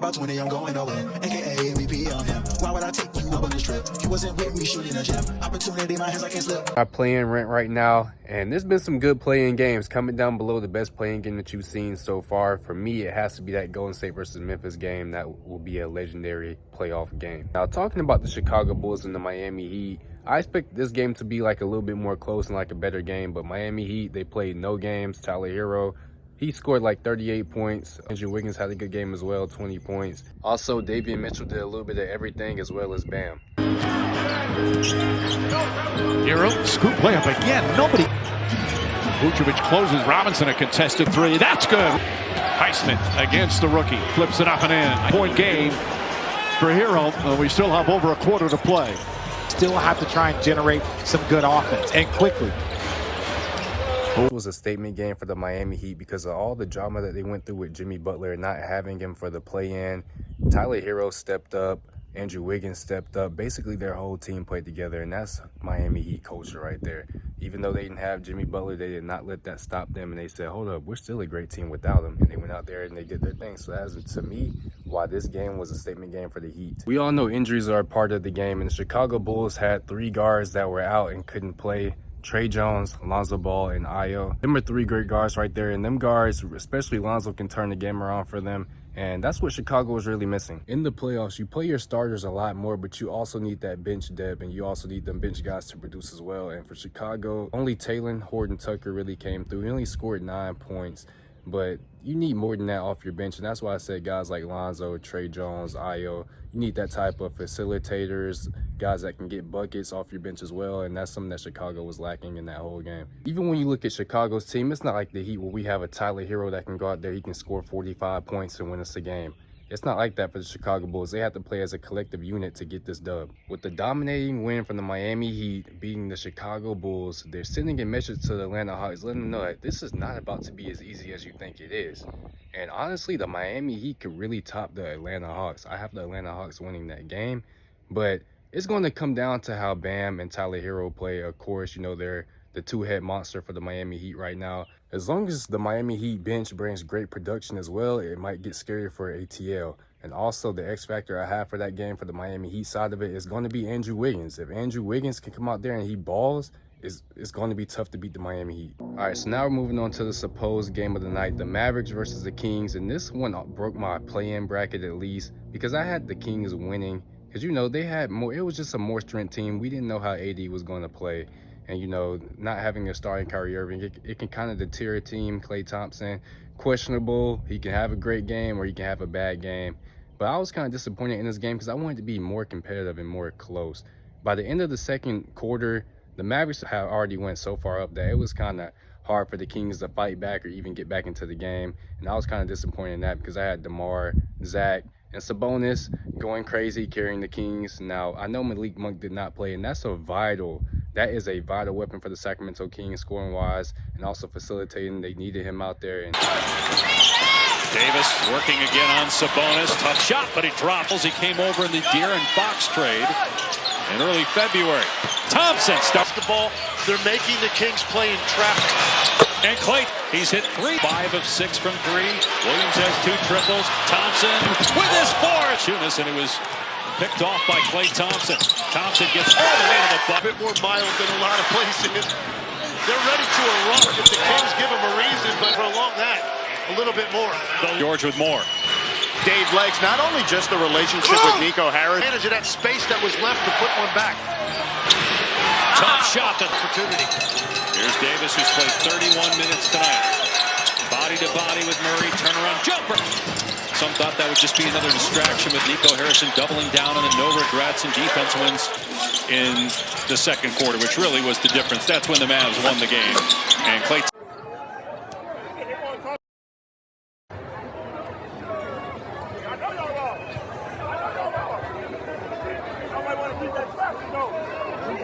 about 20, I'm going over. AKA MVP on him. Why would I take you up on this trip? You wasn't with me shooting a gym. Opportunity, my hands, I can't slip. I play in rent right now, and there's been some good play-in games. Comment down below the best play-in game that you've seen so far. For me, it has to be that Golden State versus Memphis game. That will be a legendary playoff game. Now, talking about the Chicago Bulls and the Miami Heat, I expect this game to be like a little bit more close and like a better game, but Miami Heat, they played no games. Tyler Hero, he scored like 38 points. Andrew Wiggins had a good game as well, 20 points. Also, Davion Mitchell did a little bit of everything as well as Bam. Hero, scoop layup again. Nobody. Vucevic closes. Robinson a contested three. That's good. Highsmith against the rookie. Flips it up and in. Point game for Hero. We still have over a quarter to play. Still have to try and generate some good offense, and quickly. It was a statement game for the Miami Heat because of all the drama that they went through with Jimmy Butler not having him for the play-in. Tyler Hero stepped up. Andrew Wiggins stepped up. Basically, their whole team played together, and that's Miami Heat culture right there. Even though they didn't have Jimmy Butler, they did not let that stop them, and they said, hold up, we're still a great team without him. And they went out there and they did their thing. So that's, to me, why this game was a statement game for the Heat. We all know injuries are a part of the game, and the Chicago Bulls had 3 guards that were out and couldn't play. Trey Jones, Lonzo Ball, and Ayo. Them are 3 great guards right there, and them guards, especially Lonzo, can turn the game around for them, and that's what Chicago was really missing. In the playoffs, you play your starters a lot more, but you also need that bench depth, and you also need them bench guys to produce as well. And for Chicago, only Taylor Horton-Tucker really came through. He only scored 9 points, but you need more than that off your bench, and that's why I said guys like Lonzo, Trey Jones, Ayo, you need that type of facilitators, guys that can get buckets off your bench as well, and that's something that Chicago was lacking in that whole game. Even when you look at Chicago's team, it's not like the Heat where we have a Tyler Hero that can go out there, he can score 45 points and win us a game. It's not like that for the Chicago Bulls. They have to play as a collective unit to get this dub. With the dominating win from the Miami Heat beating the Chicago Bulls, they're sending a message to the Atlanta Hawks, letting them know that this is not about to be as easy as you think it is. And honestly, the Miami Heat could really top the Atlanta Hawks. I have the Atlanta Hawks winning that game, but it's going to come down to how Bam and Tyler Hero play. Of course, you know, they're the 2-head monster for the Miami Heat right now. As long as the Miami Heat bench brings great production as well, it might get scary for ATL. And also, the X factor I have for that game for the Miami Heat side of it is going to be Andrew Wiggins. If Andrew Wiggins can come out there and he balls, it's going to be tough to beat the Miami Heat. All right, so now we're moving on to the supposed game of the night, the Mavericks versus the Kings. And this one broke my play-in bracket at least because I had the Kings winning. Because, you know, they had more, it was just a more strength team. We didn't know how AD was going to play. And, you know, not having a starting Kyrie Irving, it can kind of deter a team. Klay Thompson, questionable. He can have a great game or he can have a bad game. But I was kind of disappointed in this game because I wanted to be more competitive and more close. By the end of the second quarter, the Mavericks had already went so far up that it was kind of hard for the Kings to fight back or even get back into the game. And I was kind of disappointed in that because I had DeMar, Zach, and Sabonis going crazy carrying the Kings. Now, I know Malik Monk did not play, and that is a vital weapon for the Sacramento Kings scoring-wise and also facilitating. They needed him out there. And Davis working again on Sabonis. Tough shot, but he drops. He came over in the De'Aaron Fox trade in early February. Thompson starts the ball. They're making the Kings play in traffic. And Klay, he's hit 3. 5 of 6 from 3. Williams has 2 triples. Thompson with his 4th. And it was picked off by Klay Thompson. Thompson gets all the way to the bucket. A bit more mild than a lot of places. They're ready to erupt if the Kings give them a reason, but prolong that a little bit more. George with more. Dave Legs, not only just the relationship with Nico Harris. Advantage of that space that was left to put one back. Tough shot. Opportunity. Here's Davis, who's played 31 minutes tonight. Body to body with Murray. Turnaround jumper. Some thought that would just be another distraction with Nico Harrison doubling down on the no regrets and defense wins in the second quarter, which really was the difference. That's when the Mavs won the game. And Klay.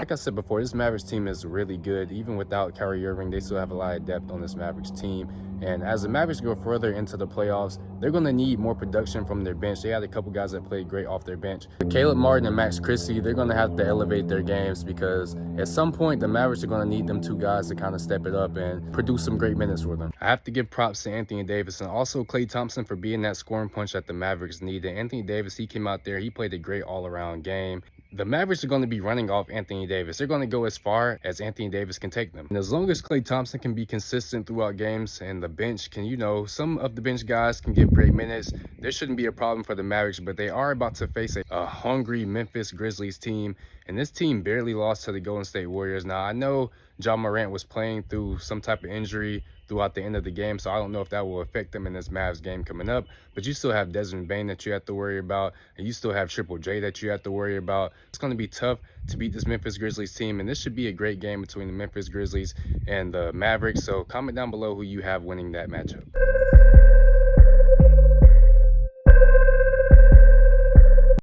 like I said before, this Mavericks team is really good. Even without Kyrie Irving, they still have a lot of depth on this Mavericks team. And as the Mavericks go further into the playoffs, they're going to need more production from their bench. They had a couple guys that played great off their bench. Caleb Martin and Max Christie, they're going to have to elevate their games, because at some point the Mavericks are going to need them two guys to kind of step it up and produce some great minutes for them. I have to give props to Anthony Davis and also Klay Thompson for being that scoring punch that the Mavericks needed. Anthony Davis, he came out there, he played a great all-around game. The Mavericks are going to be running off Anthony Davis. They're going to go as far as Anthony Davis can take them. And as long as Klay Thompson can be consistent throughout games and the bench can, some of the bench guys can give great minutes, there shouldn't be a problem for the Mavericks. But they are about to face a hungry Memphis Grizzlies team. And this team barely lost to the Golden State Warriors. Now, I know Ja Morant was playing through some type of injury throughout the end of the game, so I don't know if that will affect them in this Mavs game coming up. But you still have Desmond Bane that you have to worry about, and you still have Triple J that you have to worry about. It's going to be tough to beat this Memphis Grizzlies team, and this should be a great game between the Memphis Grizzlies and the Mavericks. So comment down below who you have winning that matchup.